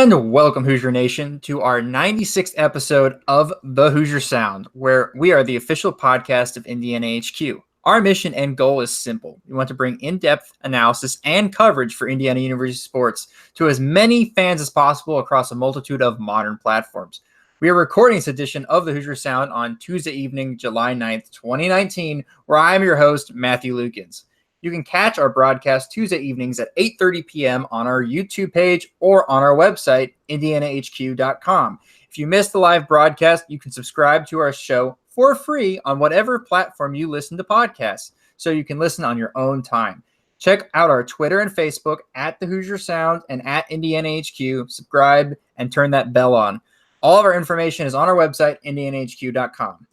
And welcome, Hoosier Nation, to our 96th episode of The Hoosier Sound, where we are the official podcast of Indiana HQ. Our mission and goal is simple. We want to bring in-depth analysis and coverage for Indiana University sports to as many fans as possible across a multitude of modern platforms. We are recording this edition of The Hoosier Sound on Tuesday evening, July 9th, 2019, where I am your host, Matthew Lukens. You can catch our broadcast Tuesday evenings at 8:30 p.m. on our YouTube page or on our website, indianahq.com. If you missed the live broadcast, you can subscribe to our show for free on whatever platform you listen to podcasts, so you can listen on your own time. Check out our Twitter and Facebook at The Hoosier Sound and at Indiana HQ. Subscribe and turn that bell on. All of our information is on our website, indianahq.com.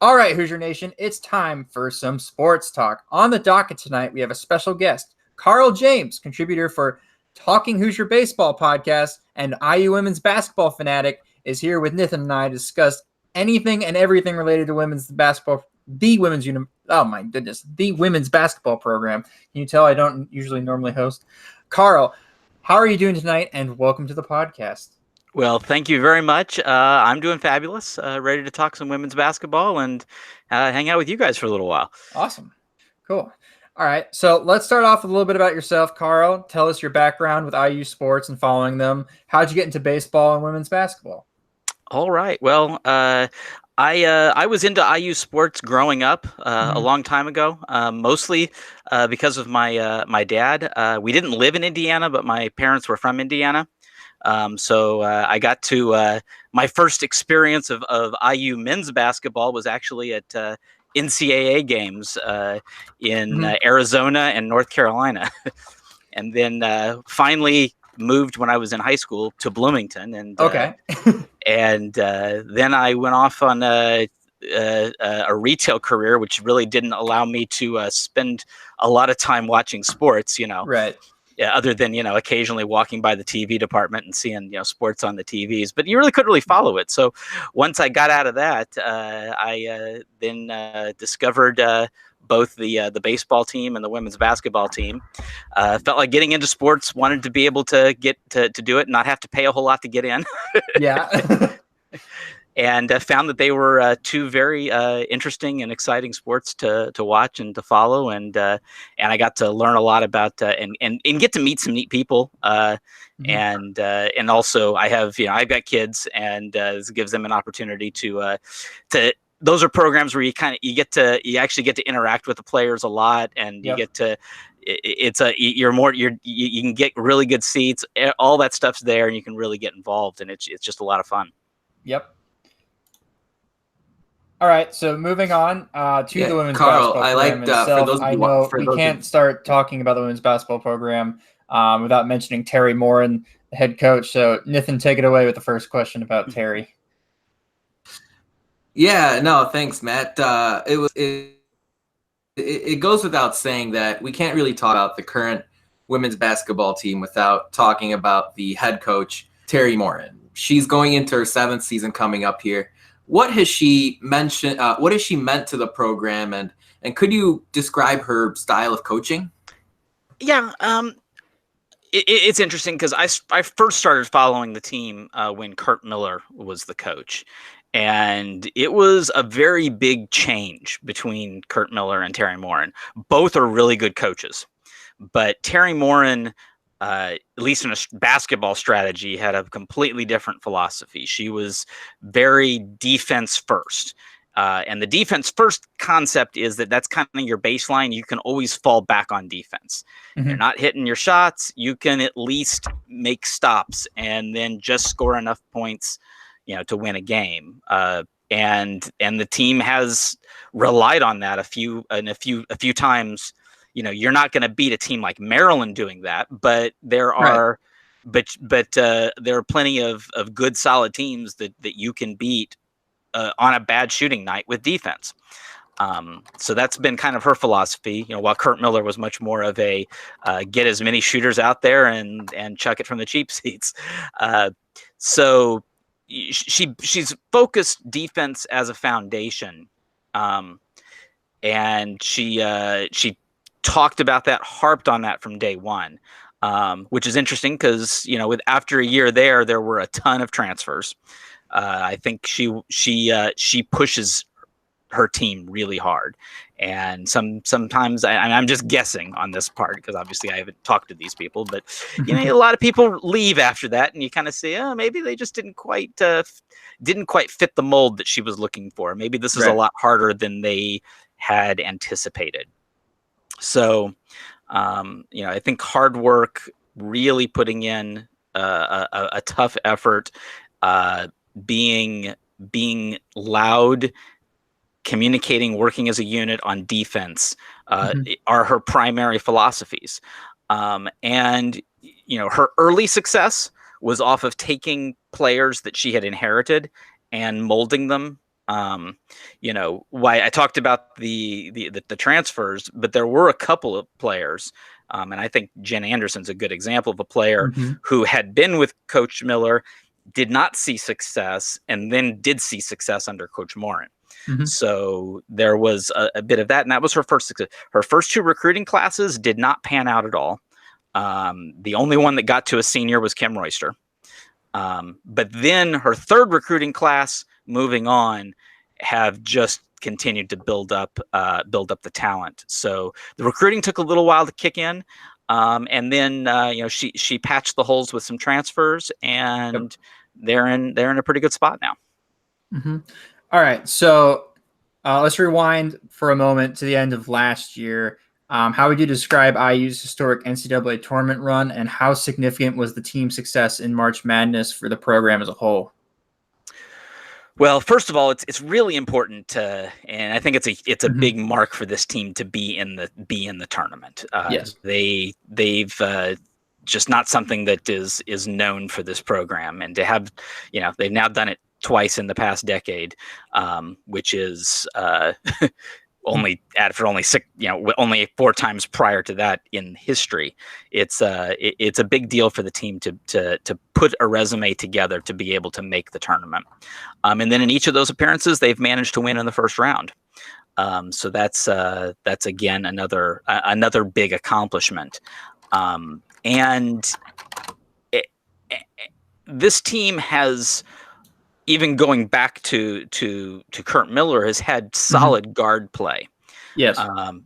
All right, Hoosier Nation, it's time for some sports talk. On the docket tonight, we have a special guest, Carl James, contributor for Talking Hoosier Baseball podcast, and IU Women's Basketball Fanatic, is here with Nathan and I to discuss anything and everything related to women's basketball, the women's basketball program. Can you tell I don't usually normally host? Carl, how are you doing tonight, and welcome to the podcast. Well, thank you very much. I'm doing fabulous, ready to talk some women's basketball and hang out with you guys for a little while. Awesome. Cool. All right. So let's start off with a little bit about yourself, Carl. Tell us your background with IU sports and following them. How'd you get into baseball and women's basketball? All right. Well, I was into IU sports growing up a long time ago, mostly because of my dad. We didn't live in Indiana, but my parents were from Indiana. So I got to my first experience of IU men's basketball was actually at NCAA games in Arizona and North Carolina. And then finally moved when I was in high school to Bloomington. And and then I went off on a retail career, which really didn't allow me to spend a lot of time watching sports, Right. Yeah, other than, occasionally walking by the TV department and seeing, sports on the TVs, but you really couldn't really follow it. So once I got out of that, I then discovered both the baseball team and the women's basketball team. Felt like getting into sports, wanted to be able to get to do it and not have to pay a whole lot to get in. Yeah. And found that they were two very interesting and exciting sports to watch and to follow, and I got to learn a lot about and get to meet some neat people, and also I have I've got kids, and this gives them an opportunity to those are programs where you actually get to interact with the players a lot, and you get to you can get really good seats, all that stuff's there, and you can really get involved, and it's just a lot of fun. Yep. All right, so moving on to the women's basketball program itself. I know we can't start talking about the women's basketball program without mentioning Teri Moren, the head coach. So, Nathan, take it away with the first question about Teri. Yeah, no, thanks, Matt. It goes without saying that we can't really talk about the current women's basketball team without talking about the head coach, Teri Moren. She's going into her 7th season coming up here. What has she mentioned? What has she meant to the program, and could you describe her style of coaching? Yeah, it's interesting because I first started following the team when Curt Miller was the coach, and it was a very big change between Curt Miller and Teri Moren. Both are really good coaches, but Teri Moren, at least in a basketball strategy, had a completely different philosophy. She was very defense first. And the defense first concept is that's kind of your baseline. You can always fall back on defense. You're not hitting your shots. You can at least make stops and then just score enough points, to win a game. And the team has relied on that a few times. You're not going to beat a team like Maryland doing that, but there are, but there are plenty of good, solid teams that you can beat on a bad shooting night with defense. So that's been kind of her philosophy. While Curt Miller was much more of a get as many shooters out there and chuck it from the cheap seats. So she's focused defense as a foundation, and she talked about that, harped on that from day one. which is interesting because after a year there were a ton of transfers. I think she pushes her team really hard, and sometimes I'm just guessing on this part because obviously I haven't talked to these people, but a lot of people leave after that, and you kind of say, oh, maybe they just didn't quite fit the mold that she was looking for. Maybe this is a lot harder than they had anticipated. So, I think hard work, really putting in a tough effort, being loud, communicating, working as a unit on defense are her primary philosophies. And her early success was off of taking players that she had inherited and molding them. Why I talked about the transfers, but there were a couple of players, and I think Jen Anderson's a good example of a player who had been with Coach Miller, did not see success, and then did see success under Coach Moren. So there was a bit of that, and that was her first success. Her first 2 recruiting classes did not pan out at all. The only one that got to a senior was Kim Royster. But then her 3rd recruiting class, moving on, have just continued to build up the talent. So the recruiting took a little while to kick in, and then she patched the holes with some transfers, and they're in a pretty good spot now. All right, so let's rewind for a moment to the end of last year. How would you describe IU's historic NCAA tournament run, and how significant was the team's success in March Madness for the program as a whole? Well, first of all, it's really important and I think it's a big mark for this team to be in the tournament. Yes, they've just not something that is known for this program, and to have they've now done it twice in the past decade, which is only 4 times prior to that in history. It's a big deal for the team to put a resume together to be able to make the tournament. And then in each of those appearances, they've managed to win in the first round. So that's again another big accomplishment. And this team has, even going back to Kurt Miller, has had solid guard play. Yes.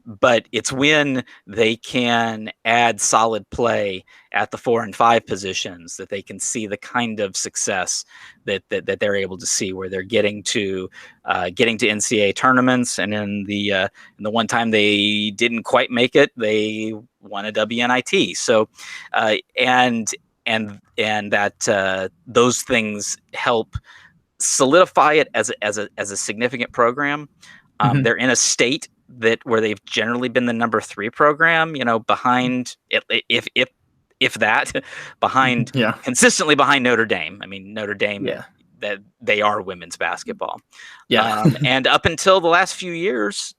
But it's when they can add solid play at the 4 and 5 positions that they can see the kind of success that they're able to see, where they're getting to NCAA tournaments, and in the one time they didn't quite make it, they won a WNIT. So and that those things help solidify it as a significant program. They're in a state where they've generally been the number 3 program, behind, if that, behind, consistently behind Notre Dame. I mean, Notre Dame, that they are women's basketball. And up until the last few years,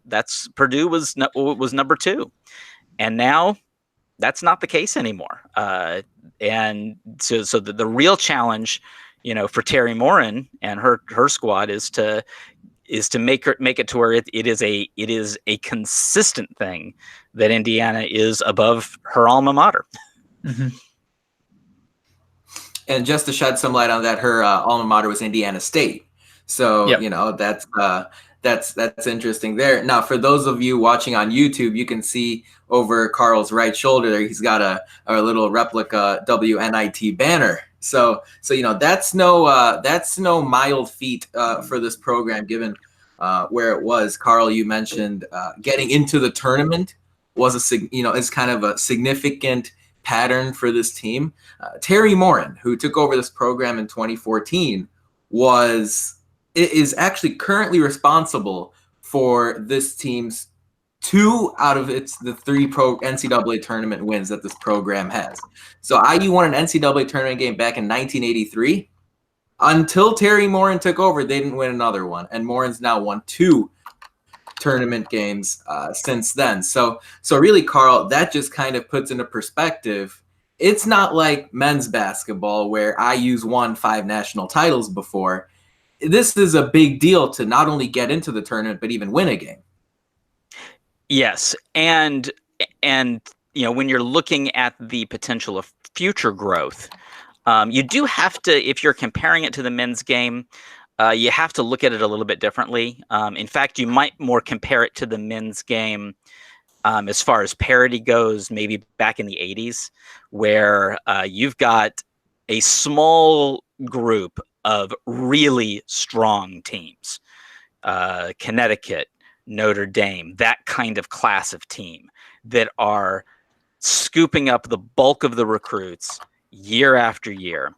Purdue was number 2, and now that's not the case anymore. And so the real challenge, for Teri Moren and her squad is to make it to where it is a consistent thing that Indiana is above her alma mater. And just to shed some light on that, her alma mater was Indiana State. So that's interesting there. Now, for those of you watching on YouTube, you can see over Carl's right shoulder there, he's got a little replica WNIT banner. So that's no mild feat for this program, given where it was. Carl, you mentioned getting into the tournament was is kind of a significant pattern for this team. Teri Moren, who took over this program in 2014, is actually currently responsible for this team's 2 out of the 3 NCAA tournament wins that this program has. So IU won an NCAA tournament game back in 1983. Until Teri Moren took over, they didn't win another one, and Moren's now won 2 tournament games since then. So really, Carl, that just kind of puts into perspective. It's not like men's basketball where IU's won 5 national titles before. This is a big deal to not only get into the tournament, but even win a game. Yes, and when you're looking at the potential of future growth, you do have to, if you're comparing it to the men's game, you have to look at it a little bit differently. In fact, you might more compare it to the men's game as far as parity goes, maybe back in the 80s, where you've got a small group of really strong teams. Connecticut, Notre Dame, that kind of class of team that are scooping up the bulk of the recruits year after year,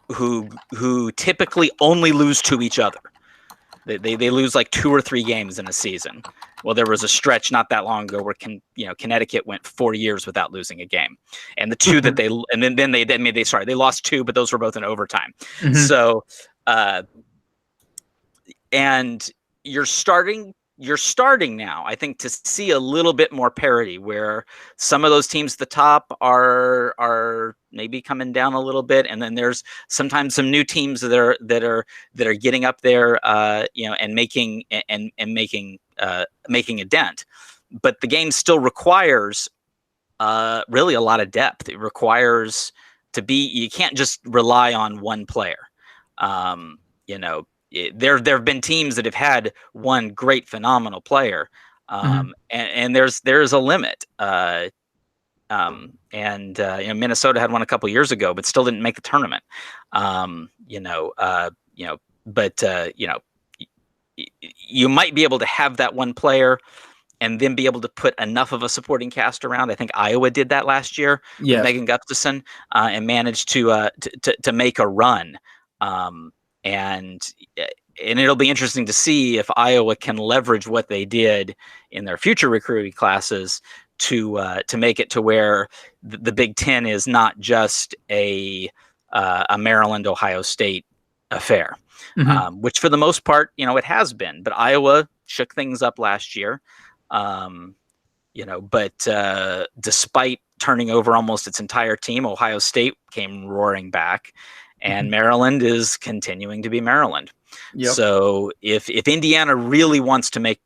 who typically only lose to each other. They lose like 2 or 3 games in a season. Well, there was a stretch not that long ago where Connecticut went 4 years without losing a game, and the two that they lost 2, but those were both in overtime. So, and you're starting now, I think, to see a little bit more parity, where some of those teams at the top are maybe coming down a little bit, and then there's sometimes some new teams that are getting up there, and making a dent. But the game still requires really a lot of depth. It requires you can't just rely on one player. There have been teams that have had one great, phenomenal player, and there's a limit. Minnesota had one a couple years ago, but still didn't make the tournament. You might be able to have that one player and then be able to put enough of a supporting cast around. I think Iowa did that last year with Megan Gustafson, and managed to make a run. And it'll be interesting to see if Iowa can leverage what they did in their future recruiting classes to make it to where the Big Ten is not just a Maryland, Ohio State affair, which for the most part, it has been. But Iowa shook things up last year, But despite turning over almost its entire team, Ohio State came roaring back. And Maryland is continuing to be Maryland. Yep. So if Indiana really wants to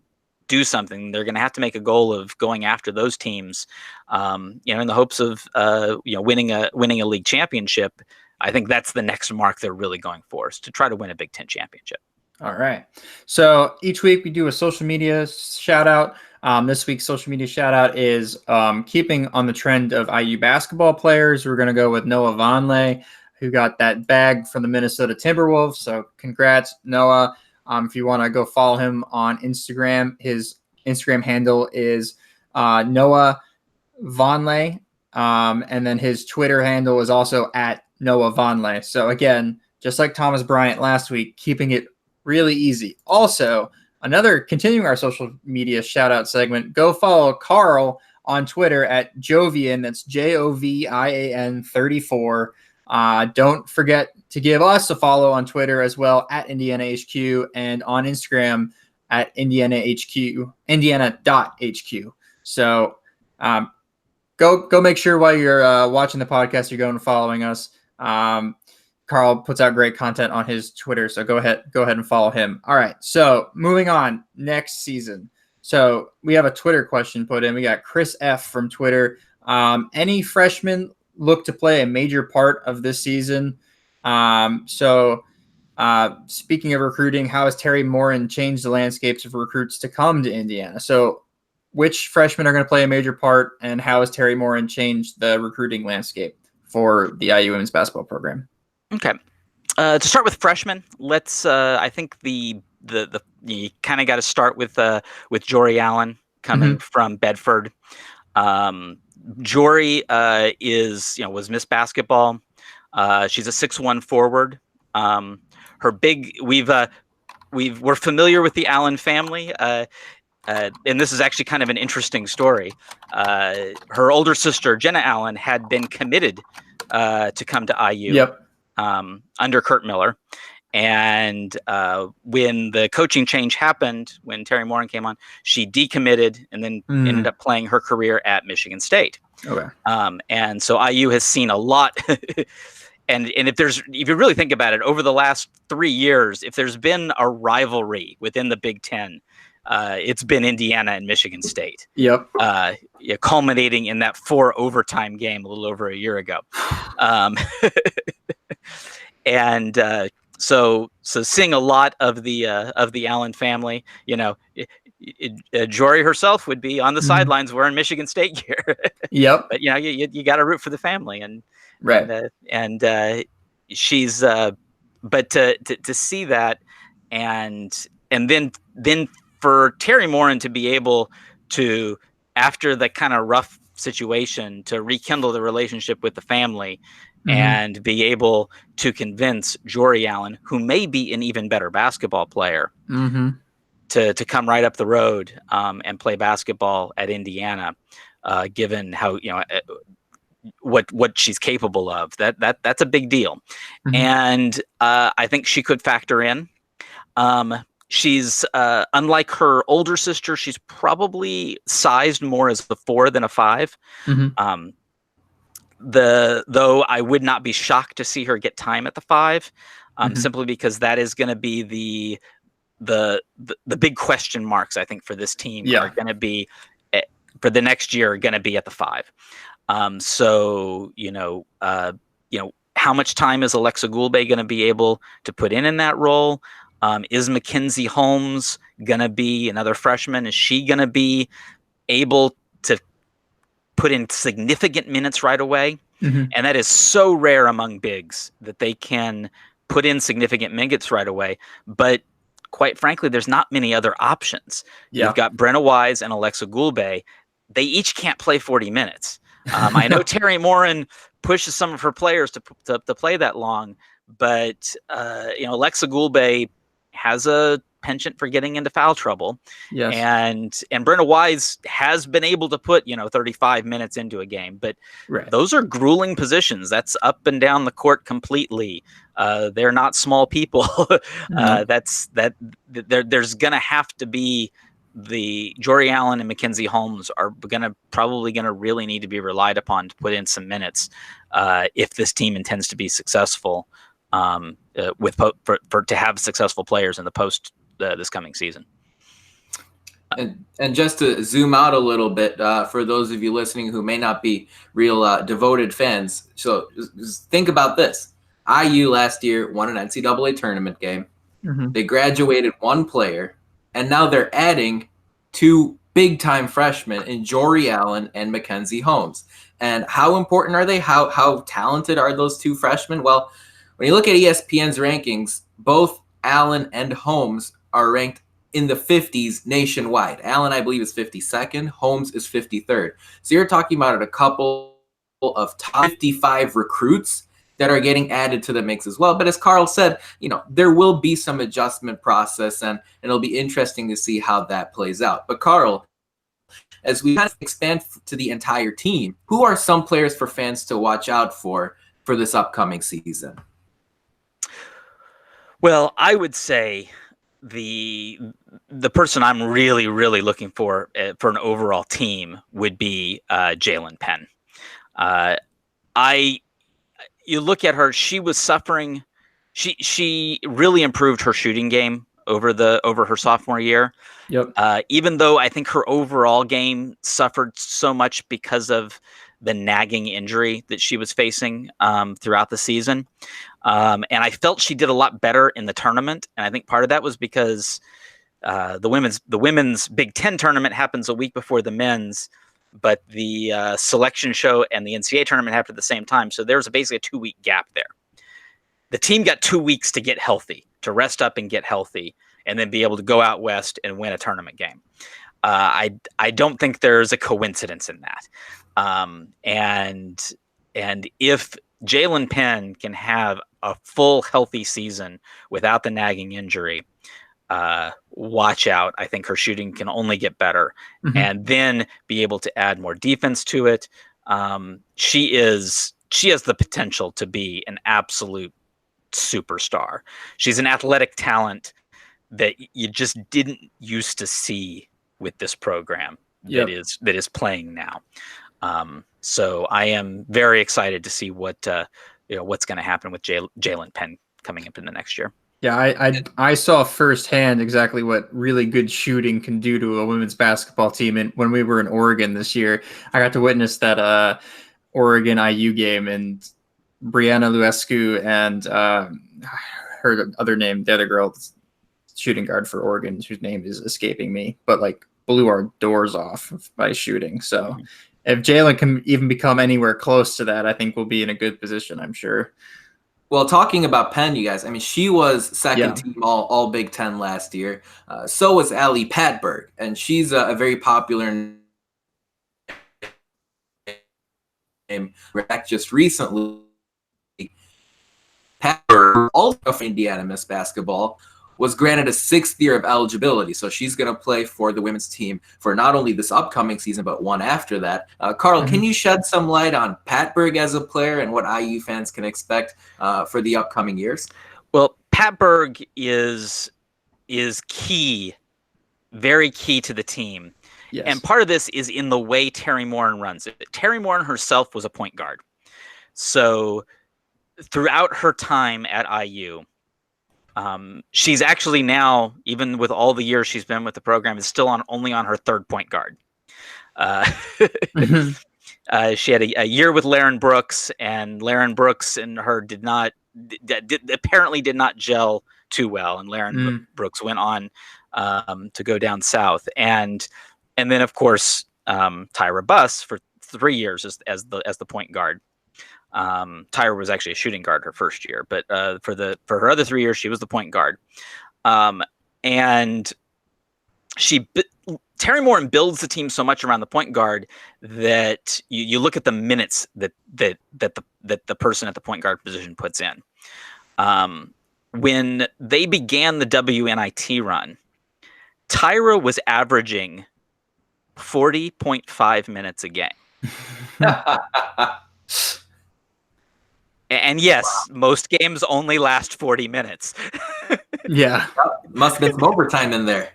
do something, they're going to have to make a goal of going after those teams, in the hopes of winning a league championship. I think that's the next mark they're really going for, is to try to win a Big Ten championship. All right. So each week we do a social media shout out. This week's social media shout out is keeping on the trend of IU basketball players. We're going to go with Noah Vonleh, who got that bag from the Minnesota Timberwolves. So congrats, Noah. If you want to go follow him on Instagram, his Instagram handle is Noah Vonleh. And then his Twitter handle is also at Noah Vonleh. So again, just like Thomas Bryant last week, keeping it really easy. Also, continuing our social media shout out segment, go follow Carl on Twitter at Jovian. That's Jovian 34. Don't forget to give us a follow on Twitter as well, at Indiana HQ, and on Instagram at Indiana.HQ. So go make sure while you're watching the podcast, you're going and following us. Carl puts out great content on his Twitter, so go ahead and follow him. All right, so moving on, next season. So we have a Twitter question put in. We got Chris F from Twitter. Any freshmen look to play a major part of this season? Speaking of recruiting, how has Teri Moren changed the landscapes of recruits to come to Indiana? So which freshmen are going to play a major part, and how has Teri Moren changed the recruiting landscape for the IU women's basketball program? Okay. To start with freshmen, let's. I think you kind of got to start with Jory Allen coming from Bedford. Jory was Miss Basketball. She's a 6'1" forward. We're familiar with the Allen family. And this is actually kind of an interesting story. Her older sister, Jenna Allen, had been committed to come to IU under Kurt Miller. And when the coaching change happened, when Teri Moren came on, she decommitted and then ended up playing her career at Michigan State. Okay. And so IU has seen a lot. And if you really think about it, over the last 3 years, if there's been a rivalry within the Big Ten it's been Indiana and Michigan State. Yep. Culminating in that 4 overtime game a little over a year ago. And so seeing a lot of the Allen family, Jory herself would be on the sidelines wearing Michigan State gear. Yep. But you got to root for the family, and right. and she's but to see that, and then for Teri Moren to be able to, after the kind of rough situation, to rekindle the relationship with the family and be able to convince Jory Allen, who may be an even better basketball player, to come right up the road and play basketball at Indiana, given how what she's capable of. That's a big deal. And I think she could factor in. She's unlike her older sister, she's probably sized more as a 4 than a 5. Though I would not be shocked to see her get time at the 5, simply because that is going to be the big question marks, I think, for this team are going to be for the next year, going to be at the 5. So how much time is Alexa Goulbe going to be able to put in that role? Is Mackenzie Holmes going to be another freshman? Is she going to be able to put in significant minutes right away? And that is so rare among bigs that they can put in significant minutes right away. But quite frankly, there's not many other options. You've got Brenna Wise and Alexa Goulbe. They each can't play 40 minutes. I know Teri Moren pushes some of her players to play that long, but Alexa Goulbe has a penchant for getting into foul trouble. Yes. And Brenna Wise has been able to put 35 minutes into a game, but those are grueling positions. That's up and down the court completely. They're not small people. There's gonna have to be the Jory Allen and Mackenzie Holmes are probably gonna really need to be relied upon to put in some minutes if this team intends to be successful, to have successful players in the post this coming season. And just to zoom out a little bit, for those of you listening who may not be real devoted fans, so just think about this. IU last year won an NCAA tournament game. They graduated 1 player, and now they're adding 2 big-time freshmen in Jory Allen and Mackenzie Holmes. And how important are they? How talented are those 2 freshmen? Well, when you look at ESPN's rankings, both Allen and Holmes are ranked in the 50s nationwide. Allen, I believe, is 52nd. Holmes is 53rd. So you're talking about a couple of top 55 recruits that are getting added to the mix as well. But as Carl said, there will be some adjustment process, and it'll be interesting to see how that plays out. But Carl, as we kind of expand to the entire team, who are some players for fans to watch out for this upcoming season? Well, I would say the person I'm really, really looking for an overall team would be Jalen Penn. You look at her; she was suffering. She really improved her shooting game over her sophomore year. Yep. Even though I think her overall game suffered so much because of the nagging injury that she was facing throughout the season. And I felt she did a lot better in the tournament. And I think part of that was because the women's Big Ten tournament happens a week before the men's, but the selection show and the NCAA tournament happened at the same time. So there's basically a 2-week gap there. The team got 2 weeks to get healthy, to rest up and get healthy, and then be able to go out west and win a tournament game. I don't think there's a coincidence in that. And if Jalen Penn can have a full healthy season without the nagging injury, watch out. I think her shooting can only get better, and then be able to add more defense to it. She has the potential to be an absolute superstar. She's an athletic talent that you just didn't used to see with this program that is playing now. So I am very excited to see what's going to happen with Jalen Penn coming up in the next year. Yeah, I saw firsthand exactly what really good shooting can do to a women's basketball team. And when we were in Oregon this year, I got to witness that Oregon IU game, and Brianna Luescu and her other name, the other girl, shooting guard for Oregon, whose name is escaping me, but like blew our doors off by shooting. So if Jalen can even become anywhere close to that, I think we'll be in a good position, I'm sure. Well, talking about Penn, you guys, I mean, she was second team all Big Ten last year. So was Allie Patberg, and she's a very popular name. Just recently, Patberg, also for Indiana Miss Basketball, was granted a 6th year of eligibility. So she's going to play for the women's team for not only this upcoming season, but one after that. Carl, can you shed some light on Patberg as a player and what IU fans can expect for the upcoming years? Well, Patberg is key, very key to the team. Yes. And part of this is in the way Teri Moren runs it. Teri Moren herself was a point guard. So throughout her time at IU, she's actually now, even with all the years she's been with the program, is still only on her 3rd point guard. She had a year with Laren Brooks, and Laren Brooks and her apparently did not gel too well, and Laren Brooks went on to go down south, and then of course Tyra Buss for 3 years as the point guard. Tyra was actually a shooting guard her first year, but for her other 3 years, she was the point guard. And Teri Moren builds the team so much around the point guard that you look at the minutes that the person at the point guard position puts in. When they began the WNIT run, Tyra was averaging 40.5 minutes a game. And yes, most games only last 40 minutes. Yeah. Must have been some overtime in there.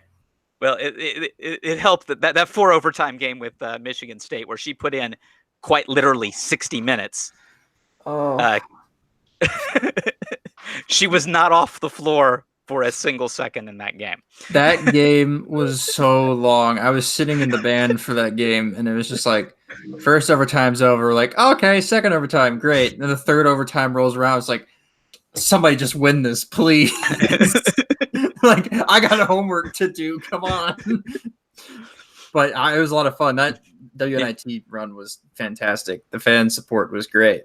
Well, it helped that 4 overtime game with Michigan State, where she put in quite literally 60 minutes. Oh. She was not off the floor for a single second in that game. That game was so long. I was sitting in the band for that game, and it was just like, first overtime's over. Like, okay, second overtime, great. And then the 3rd overtime rolls around. It's like, somebody just win this, please. Like, I got homework to do. Come on. But it was a lot of fun. That WNIT run was fantastic. The fan support was great.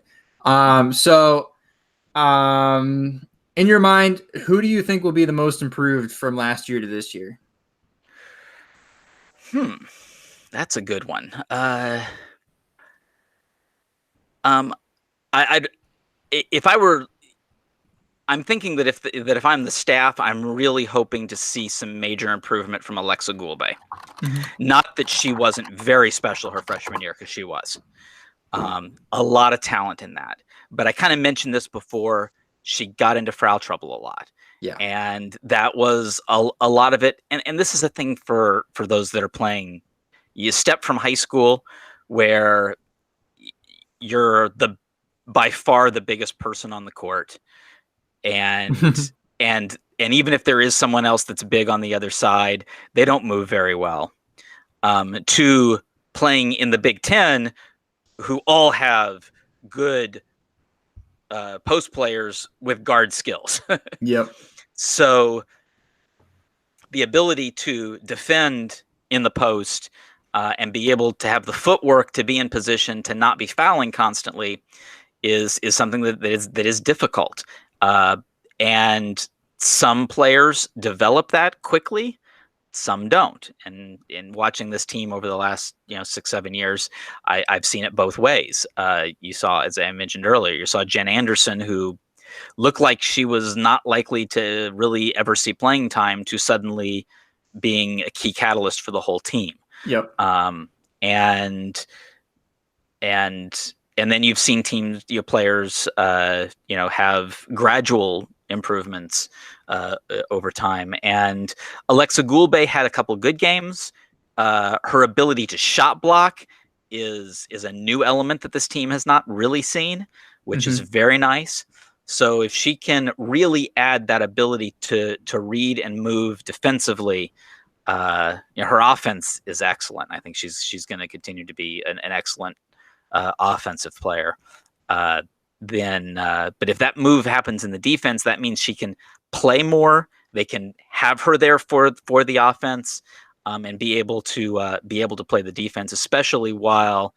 In your mind, who do you think will be the most improved from last year to this year? That's a good one. I'm thinking that if I'm the staff, I'm really hoping to see some major improvement from Alexa Goulbe. Mm-hmm. Not that she wasn't very special her freshman year, because she was. A lot of talent in that. But I kind of mentioned this before. She got into foul trouble a lot. Yeah. And that was a lot of it. And this is a thing for those that are playing. You step from high school where you're by far the biggest person on the court. And and even if there is someone else that's big on the other side, they don't move very well. To playing in the Big Ten, who all have good post players with guard skills. Yep. So the ability to defend in the post and be able to have the footwork to be in position to not be fouling constantly is something that is difficult. And some players develop that quickly, some don't. And in watching this team over the last 6-7 years, I've seen it both ways. You saw, as I mentioned earlier, you saw Jen Anderson, who looked like she was not likely to really ever see playing time, to suddenly being a key catalyst for the whole team. Yep. And then you've seen teams, players, have gradual improvements over time. And Alexa Goulbe had a couple good games. Her ability to shot block is a new element that this team has not really seen, which is very nice. So if she can really add that ability to read and move defensively, her offense is excellent. I think she's going to continue to be an excellent offensive player. But if that move happens in the defense, that means she can play more. They can have her there for the offense, and be able to play the defense, especially while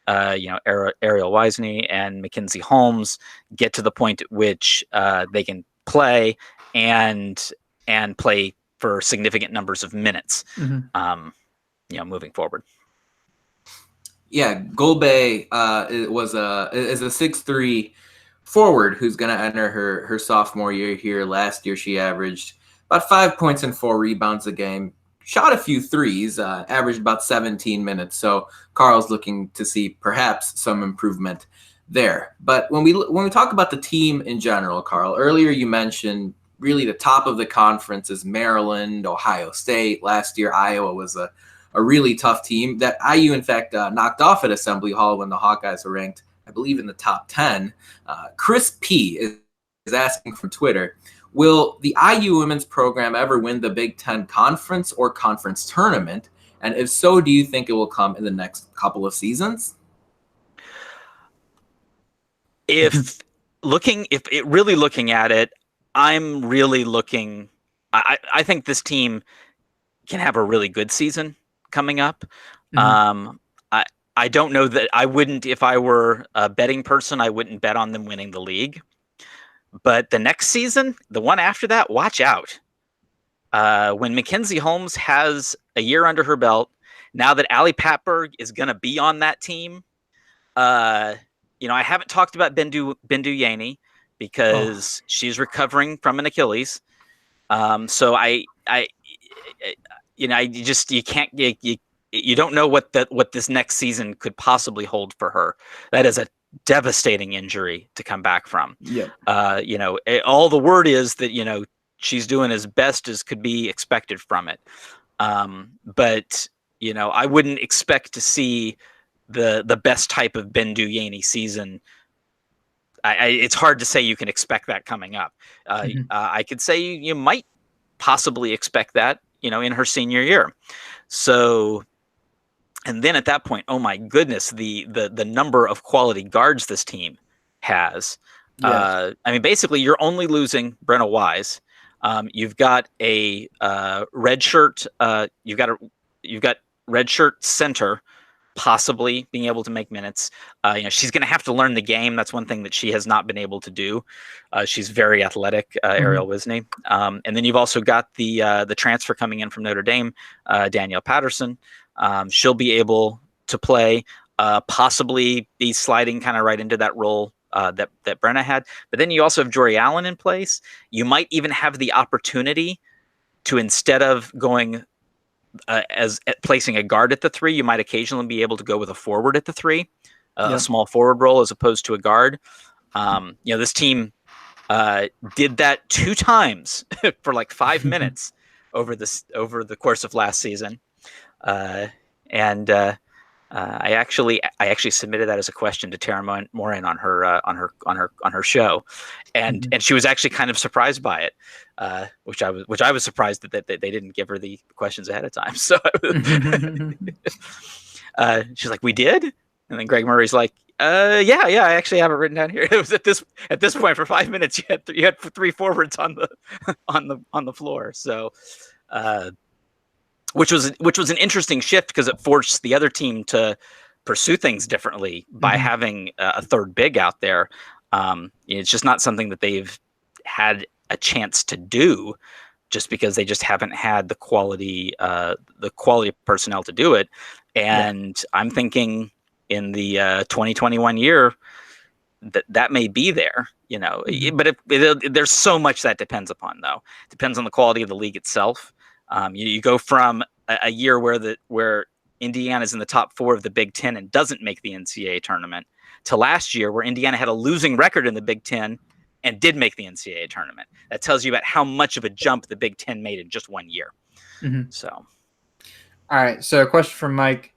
Ariel Wisney and Mackenzie Holmes get to the point at which they can play and play for significant numbers of minutes, moving forward. Yeah, Golbe is a 6'3" forward who's going to enter her sophomore year here. Last year, she averaged about 5 points and 4 rebounds a game. Shot a few threes, averaged about 17 minutes. So Carl's looking to see perhaps some improvement there. But when we talk about the team in general, Carl, earlier you mentioned really the top of the conference is Maryland, Ohio State. Last year, Iowa was a really tough team that IU, in fact, knocked off at Assembly Hall when the Hawkeyes were ranked, I believe, in the top 10. Chris P. is asking from Twitter, will the IU women's program ever win the Big Ten Conference or Conference Tournament? And if so, do you think it will come in the next couple of seasons? If looking at it, I'm really looking. I think this team can have a really good season coming up. I don't know that I wouldn't, if I were a betting person, I wouldn't bet on them winning the league. But the next season, the one after that, watch out. When Mackenzie Holmes has a year under her belt, now that Allie Patberg is going to be on that team, I haven't talked about Bendu Yaney because she's recovering from an Achilles. So you don't know what this next season could possibly hold for her. That is a devastating injury to come back from. Yeah. All the word is that, she's doing as best as could be expected from it. But I wouldn't expect to see the best type of Bendu Yaney season. It's hard to say you can expect that coming up. I could say you might possibly expect that, in her senior year. So, and then at that point, oh my goodness, the number of quality guards this team has. Yes. Basically, you're only losing Brenna Wise. You've got a red shirt. You've got red shirt center, possibly being able to make minutes. She's going to have to learn the game. That's one thing that she has not been able to do. She's very athletic, Ariel Wisney. And then you've also got the transfer coming in from Notre Dame, Danielle Patterson. She'll be able to play, possibly be sliding kind of right into that role that Brenna had. But then you also have Jory Allen in place. You might even have the opportunity to, instead of going placing a guard at the 3, you might occasionally be able to go with a forward at the 3, a small forward role as opposed to a guard. This team did that 2 times for like 5 minutes over the course of last season. I actually submitted that as a question to Teri Moren on her show, and she was actually kind of surprised by it, which I was surprised that they didn't give her the questions ahead of time. So she's like, "We did," and then Greg Murray's like, yeah, I actually have it written down here. It was at this point for 5 minutes you had 3 forwards on the floor, so." Which was an interesting shift because it forced the other team to pursue things differently by having a third big out there. It's just not something that they've had a chance to do, just because they just haven't had the quality personnel to do it. And I'm thinking in the 2021 year that may be there, But there's so much that depends upon, though. It depends on the quality of the league itself. You go from a year where Indiana's in the top 4 of the Big Ten and doesn't make the NCAA tournament, to last year where Indiana had a losing record in the Big Ten and did make the NCAA tournament. That tells you about how much of a jump the Big Ten made in just 1 year. So, all right. So, a question from Mike: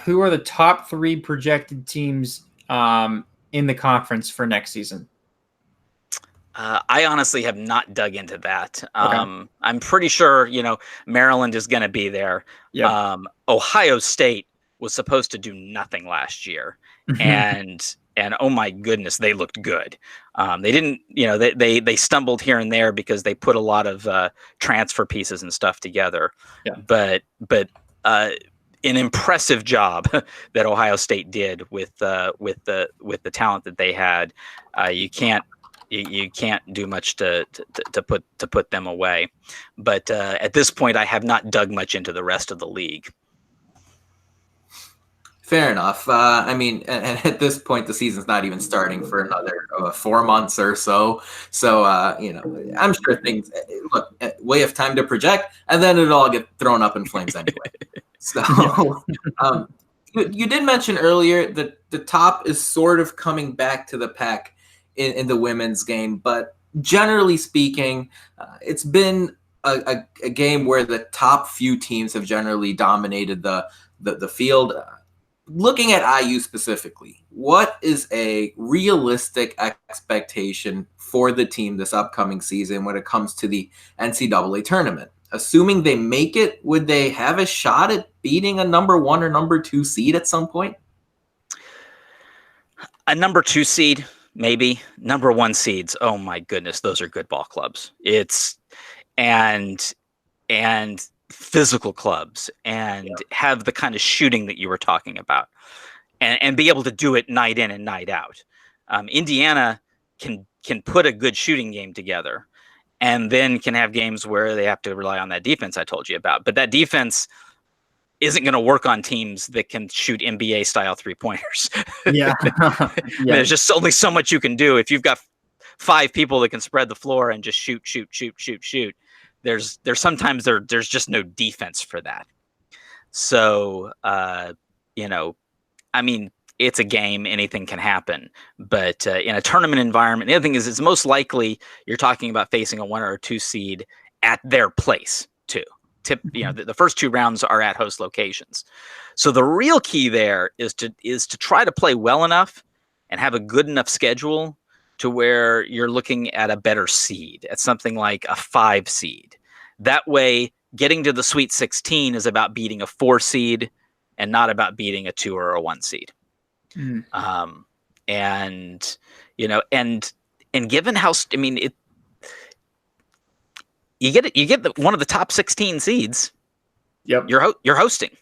who are the top 3 projected teams in the conference for next season? I honestly have not dug into that. Okay. I'm pretty sure, Maryland is going to be there. Yep. Ohio State was supposed to do nothing last year, and oh my goodness, they looked good. They didn't, they stumbled here and there because they put a lot of transfer pieces and stuff together. Yeah. But an impressive job that Ohio State did with the talent that they had. You can't do much to put them away. But at this point, I have not dug much into the rest of the league. Fair enough. I mean, and at this point, the season's not even starting for another 4 months or so. So, I'm sure things look. We have time to project, and then it'll all get thrown up in flames anyway. So, you did mention earlier that the top is sort of coming back to the pack in the women's game, but generally speaking, it's been a game where the top few teams have generally dominated the field. Looking at IU specifically, what is a realistic expectation for the team this upcoming season when it comes to the NCAA tournament? Assuming they make it, would they have a shot at beating a number 1 or number 2 seed at some point? A number 2 seed, maybe. Number 1 seeds, oh my goodness, those are good ball clubs. And physical clubs, and have the kind of shooting that you were talking about, and be able to do it night in and night out. Indiana can put a good shooting game together, and then can have games where they have to rely on that defense I told you about. But that defense isn't going to work on teams that can shoot NBA style 3-pointers. Yeah. There's just only so much you can do. If you've got 5 people that can spread the floor and just shoot, there's sometimes there's just no defense for that. So, I mean, it's a game, anything can happen. But in a tournament environment, the other thing is it's most likely you're talking about facing a 1 or a 2 seed at their place too. The first 2 rounds are at host locations. So the real key there is to try to play well enough and have a good enough schedule to where you're looking at a better seed, at something like a 5 seed. That way, getting to the Sweet 16 is about beating a 4 seed and not about beating a 2 or a 1 seed. And given how, I mean, you get one of the top 16 seeds. Yep. You're hosting.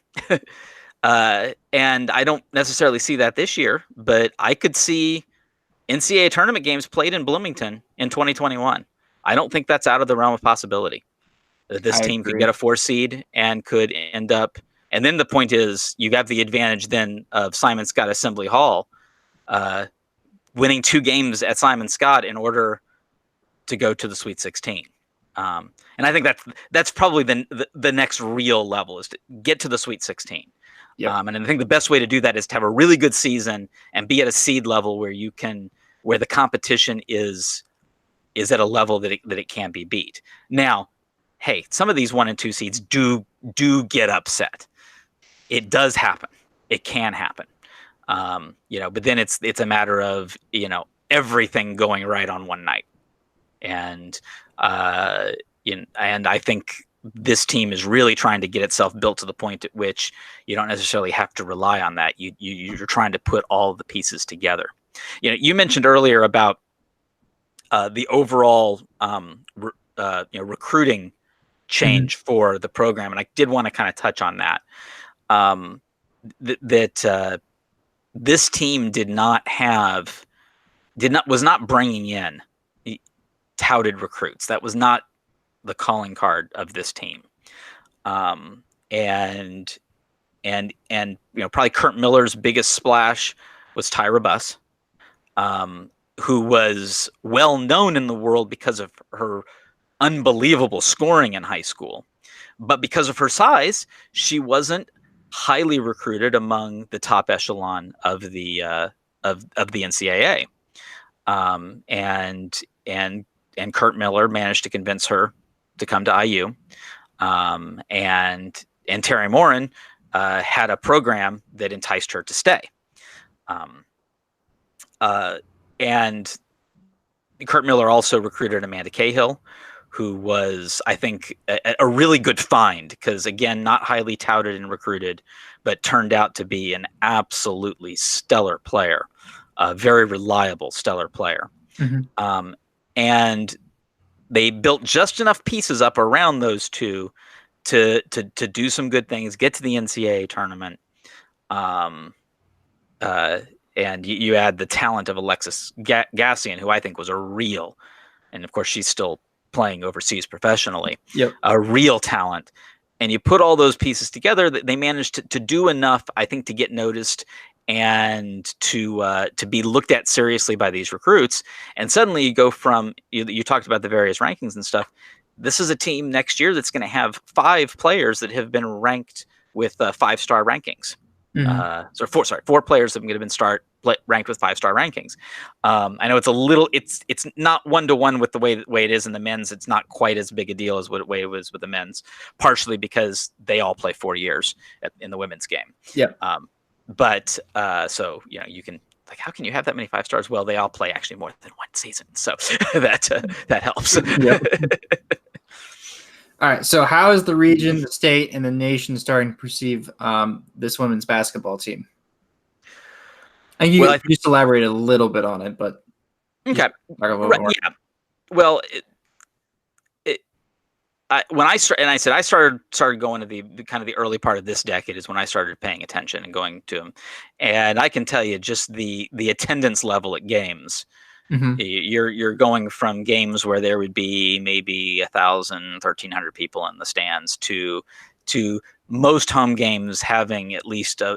And I don't necessarily see that this year, but I could see NCAA tournament games played in Bloomington in 2021. I don't think that's out of the realm of possibility. This team could get a 4 seed and could end up. And then the point is, you have the advantage then of Simon Scott Assembly Hall winning 2 games at Simon Scott in order to go to the Sweet 16. And I think that's probably the next real level, is to get to the Sweet 16. Yep. And I think the best way to do that is to have a really good season and be at a seed level where the competition is at a level that it can be beat. Now, hey, some of these 1 and 2 seeds do get upset. It does happen. It can happen. But then it's a matter of, everything going right on one night. And I think this team is really trying to get itself built to the point at which you don't necessarily have to rely on that. You're trying to put all the pieces together. You mentioned earlier about the overall recruiting change for the program, and I did want to kind of touch on that. This team was not bringing in touted recruits. That was not the calling card of this team. And probably Kurt Miller's biggest splash was Tyra Buss, who was well known in the world because of her unbelievable scoring in high school. But because of her size, she wasn't highly recruited among the top echelon of the NCAA. And Kurt Miller managed to convince her to come to IU. And Teri Moren had a program that enticed her to stay. And Kurt Miller also recruited Amanda Cahill, who was, I think, a really good find because, again, not highly touted and recruited, but turned out to be an absolutely stellar player, a very reliable stellar player. And they built just enough pieces up around those two to do some good things, get to the NCAA tournament. And you add the talent of Alexis Gassian, who I think was a real, and of course she's still playing overseas professionally, a real talent. And you put all those pieces together, that they managed to do enough, I think, to get noticed and to be looked at seriously by these recruits. And suddenly you go from, you talked about the various rankings and stuff. This is a team next year that's going to have 5 players that have been ranked with 5-star rankings. Four players that are going to been ranked with 5-star rankings. I know it's not 1-to-1 with the way it is in the men's. It's not quite as big a deal as what it was with the men's, partially because they all play 4 years in the women's game. So you can, like, how can you have that many 5 stars? Well, they all play actually more than one season, so that helps. All right. So how is the region, the state, and the nation starting to perceive this women's basketball team? And you just elaborate a little bit on it, but okay, yeah. Well, when I started going to the kind of the early part of this decade is when I started paying attention and going to them, and I can tell you just the attendance level at games. You're going from games where there would be maybe 1,000, 1,300 people in the stands to most home games having at least a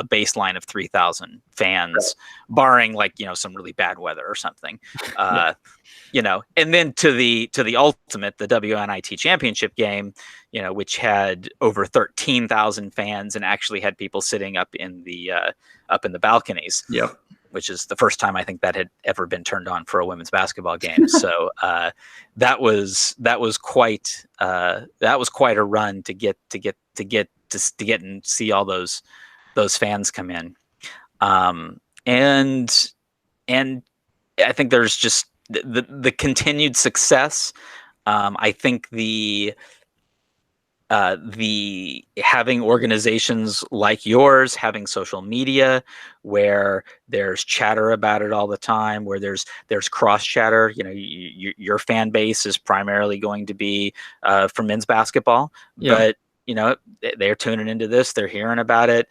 baseline of 3,000 fans, barring some really bad weather or something. And then to the ultimate, the WNIT championship game, which had over 13,000 fans and actually had people sitting up in the balconies. Which is the first time I think that had ever been turned on for a women's basketball game. So that was quite a run to get and see all those fans come in. And I think there's just the continued success. I think the having organizations like yours, having social media where there's chatter about it all the time, where there's cross chatter. Your fan base is primarily going to be for men's basketball, but they're tuning into this, they're hearing about it.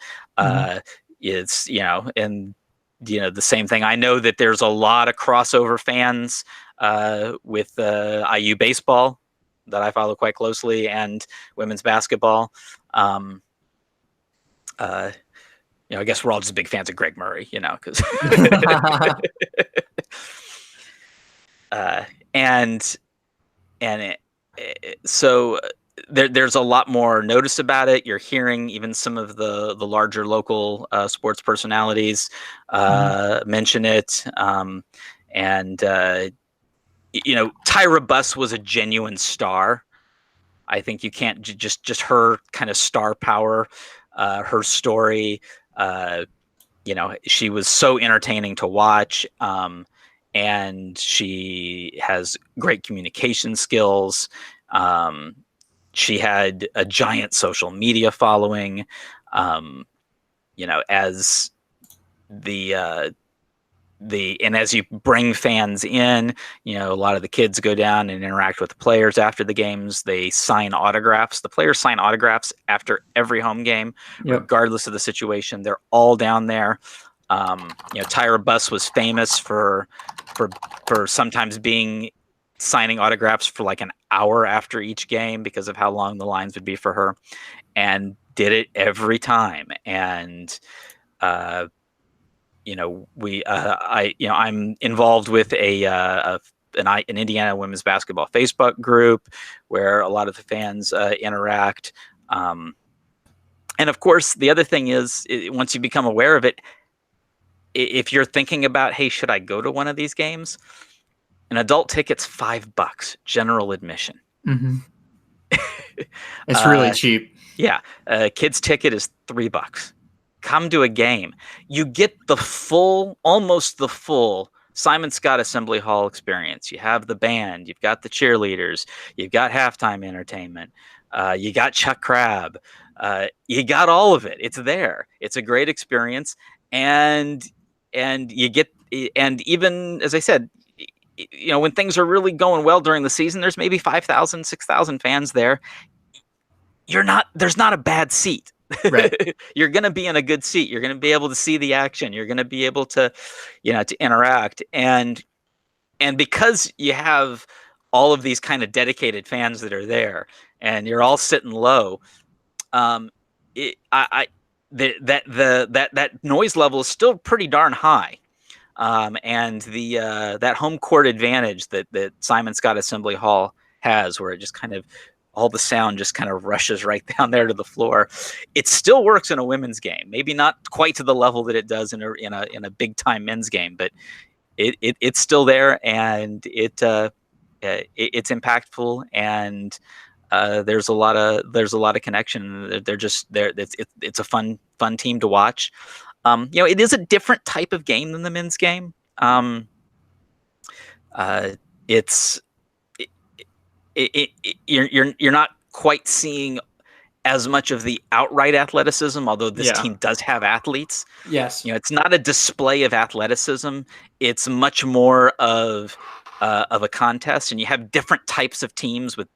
It's and the same thing. I know that there's a lot of crossover fans with IU baseball that I follow quite closely, and women's basketball. I guess we're all just big fans of Greg Murray, because so there's a lot more notice about it. You're hearing even some of the larger local sports personalities mention it, Tyra Buss was a genuine star. I think you can't just her kind of star power, her story. She was so entertaining to watch, and she has great communication skills. She had a giant social media following. As and as you bring fans in, a lot of the kids go down and interact with the players after the games. They sign autographs. The players sign autographs after every home game, regardless of the situation. They're all down there. Tyra Buss was famous for sometimes signing autographs for like an hour after each game because of how long the lines would be for her, and did it every time. And I'm involved with an Indiana women's basketball Facebook group where a lot of the fans interact. And of course, the other thing is, once you become aware of it, if you're thinking about, hey, should I go to one of these games? An adult ticket's $5, general admission. It's really cheap. Yeah. Kids ticket is $3. Come to a game. You get almost the full Simon Scott Assembly Hall experience. You have the band, you've got the cheerleaders, you've got halftime entertainment, you got Chuck Crab, you got all of it. It's there. It's a great experience, and you get, and even as I said, when things are really going well during the season, there's maybe 5,000, 6,000 fans there. There's not a bad seat. Right. You're going to be in a good seat. You're going to be able to see the action. You're going to be able to, to interact. And because you have all of these kind of dedicated fans that are there, and you're all sitting low, that noise level is still pretty darn high. And that home court advantage that Simon Scott Assembly Hall has, where it just kind of, all the sound just kind of rushes right down there to the floor. It still works in a women's game, maybe not quite to the level that it does in a big time men's game, but it's still there, and it's impactful, and there's a lot of connection. They're just there. It's a fun team to watch. It is a different type of game than the men's game. You're not quite seeing as much of the outright athleticism, although this team does have athletes. Yes. It's not a display of athleticism. It's much more of a contest, and you have different types of teams with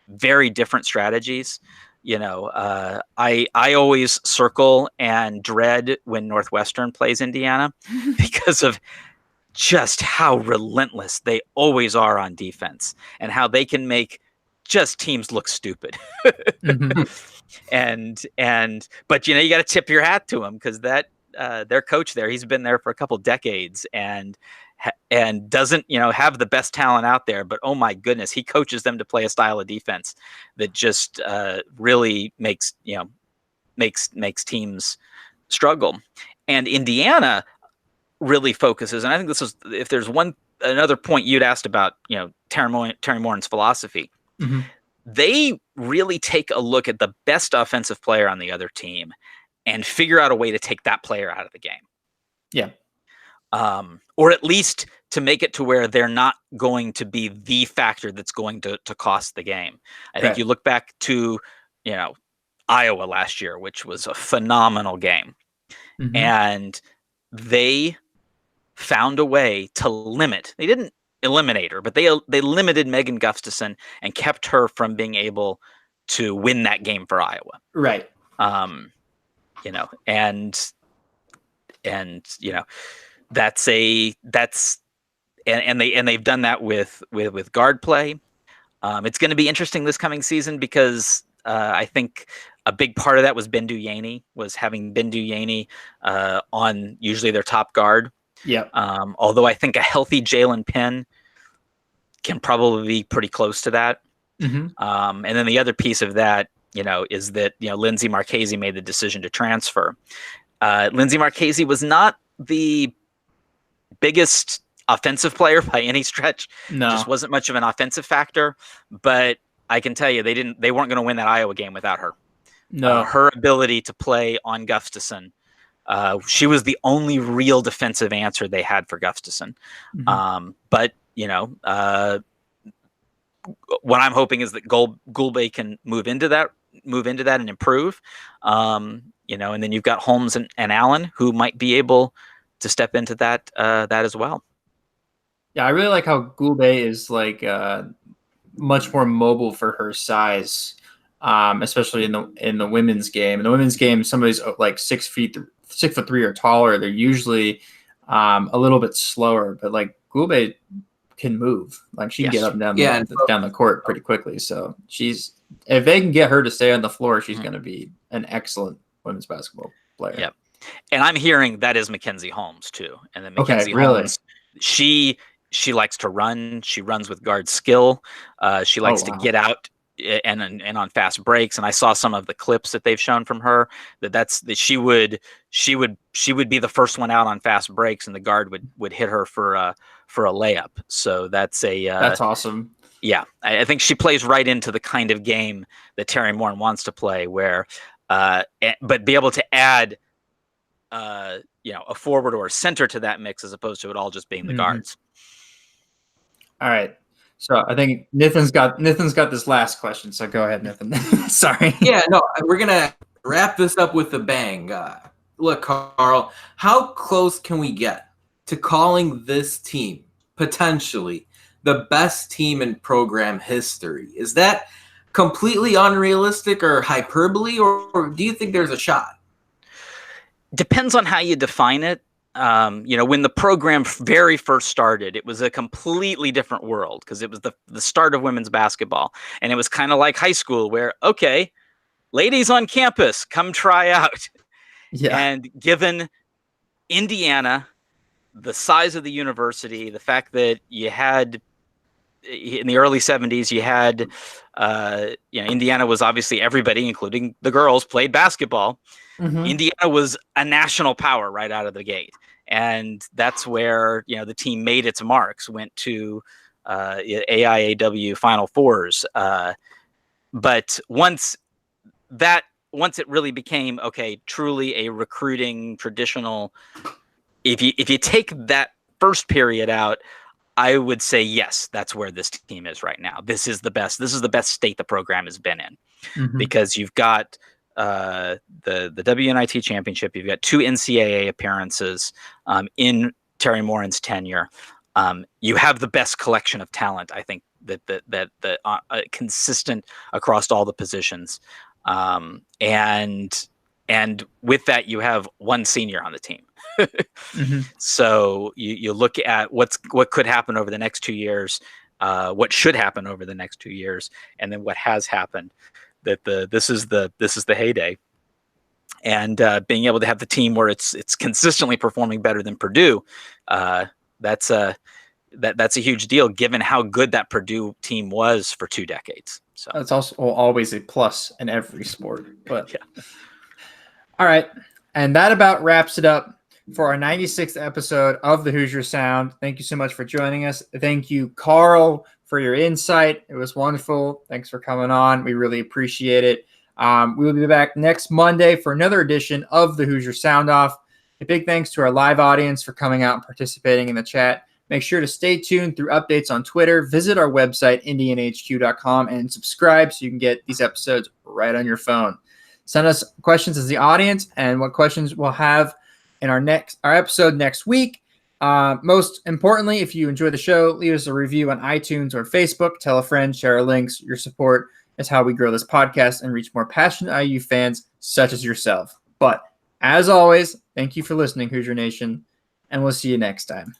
very different strategies. I always circle and dread when Northwestern plays Indiana because of just how relentless they always are on defense, and how they can make just teams look stupid. Mm-hmm. But you got to tip your hat to them, because that their coach there, he's been there for a couple decades, and doesn't have the best talent out there, but oh my goodness, he coaches them to play a style of defense that just really makes teams struggle. And Indiana really focuses, and I think this is, if there's another point you'd asked about, Teri Moren's philosophy, mm-hmm. they really take a look at the best offensive player on the other team and figure out a way to take that player out of the game. Yeah. Or at least to make it to where they're not going to be the factor that's going to cost the game. I think you look back to, Iowa last year, which was a phenomenal game. Mm-hmm. And they found a way to limit. They didn't eliminate her, but they limited Megan Gustafson and kept her from being able to win that game for Iowa. Right. And they've done that with guard play. It's going to be interesting this coming season, because I think a big part of that was having Bindu Yaney on usually their top guard. Yeah. Although I think a healthy Jalen Penn can probably be pretty close to that. Mm-hmm. And then the other piece of that, is that, Lindsay Marchese made the decision to transfer. Lindsay Marchese was not the biggest offensive player by any stretch. No. Just wasn't much of an offensive factor, but I can tell you they weren't going to win that Iowa game without her. No. Her ability to play on Gustafson. She was the only real defensive answer they had for Gustafson. Mm-hmm. But what I'm hoping is that Gulbe can move into that and improve. And then you've got Holmes and Allen, who might be able to step into that as well. Yeah, I really like how Gulbe is much more mobile for her size, especially in the women's game. In the women's game, somebody's like 6'3" or taller, they're usually a little bit slower, but Gulbe can move. She can get up and down down the court pretty quickly. So if they can get her to stay on the floor, she's going to be an excellent women's basketball player. Yep. And I'm hearing that is Mackenzie Holmes too. And then Mackenzie really? Holmes, she likes to run. She runs with guard skill. She likes to get out and on fast breaks. And I saw some of the clips that they've shown from her that she would be the first one out on fast breaks, and the guard would hit her for a layup. So that's awesome. Yeah, I think she plays right into the kind of game that Teri Moren wants to play, where but be able to add a forward or a center to that mix as opposed to it all just being the guards. All right. So I think Nathan's got this last question. So go ahead, Nathan. Sorry. Yeah, no, we're gonna wrap this up with a bang. Look, Carl, how close can we get to calling this team potentially the best team in program history? Is that completely unrealistic or hyperbole, or do you think there's a shot? Depends on how you define it. When the program very first started, it was a completely different world because it was the start of women's basketball. And it was kind of like high school where, okay, ladies on campus, come try out. Yeah. And given Indiana, the size of the university, the fact that you had in the early 70s, you had, Indiana was obviously everybody, including the girls, played basketball. Mm-hmm. Indiana was a national power right out of the gate. And that's where, the team made its marks, went to AIAW Final Fours. But once it really became, truly a recruiting traditional, if you take that first period out, I would say, yes, that's where this team is right now. This is the best state the program has been in, mm-hmm. because you've got the WNIT championship. You've got 2 NCAA appearances in Teri Moren's tenure. You have the best collection of talent, I think, that consistent across all the positions. And with that, you have 1 senior on the team. Mm-hmm. So you look at what could happen over the next 2 years, what should happen over the next 2 years, and then what has happened. This is the heyday, and being able to have the team where it's consistently performing better than Purdue, that's a huge deal given how good that Purdue team was for 2 decades. So it's also always a plus in every sport. But yeah. All right, and that about wraps it up for our 96th episode of the Hoosier Sound. Thank you so much for joining us. Thank you, Carl, for your insight. It was wonderful. Thanks for coming on. We really appreciate it. We will be back next Monday for another edition of the Hoosier Sound Off. A big thanks to our live audience for coming out and participating in the chat. Make sure to stay tuned through updates on Twitter. Visit our website, indianhq.com, and subscribe so you can get these episodes right on your phone. Send us questions as the audience and what questions we'll have in our episode next week. Most importantly, if you enjoy the show, leave us a review on iTunes or Facebook. Tell a friend, share our links. Your support is how we grow this podcast and reach more passionate IU fans such as yourself. But as always, thank you for listening, Hoosier Nation, and we'll see you next time.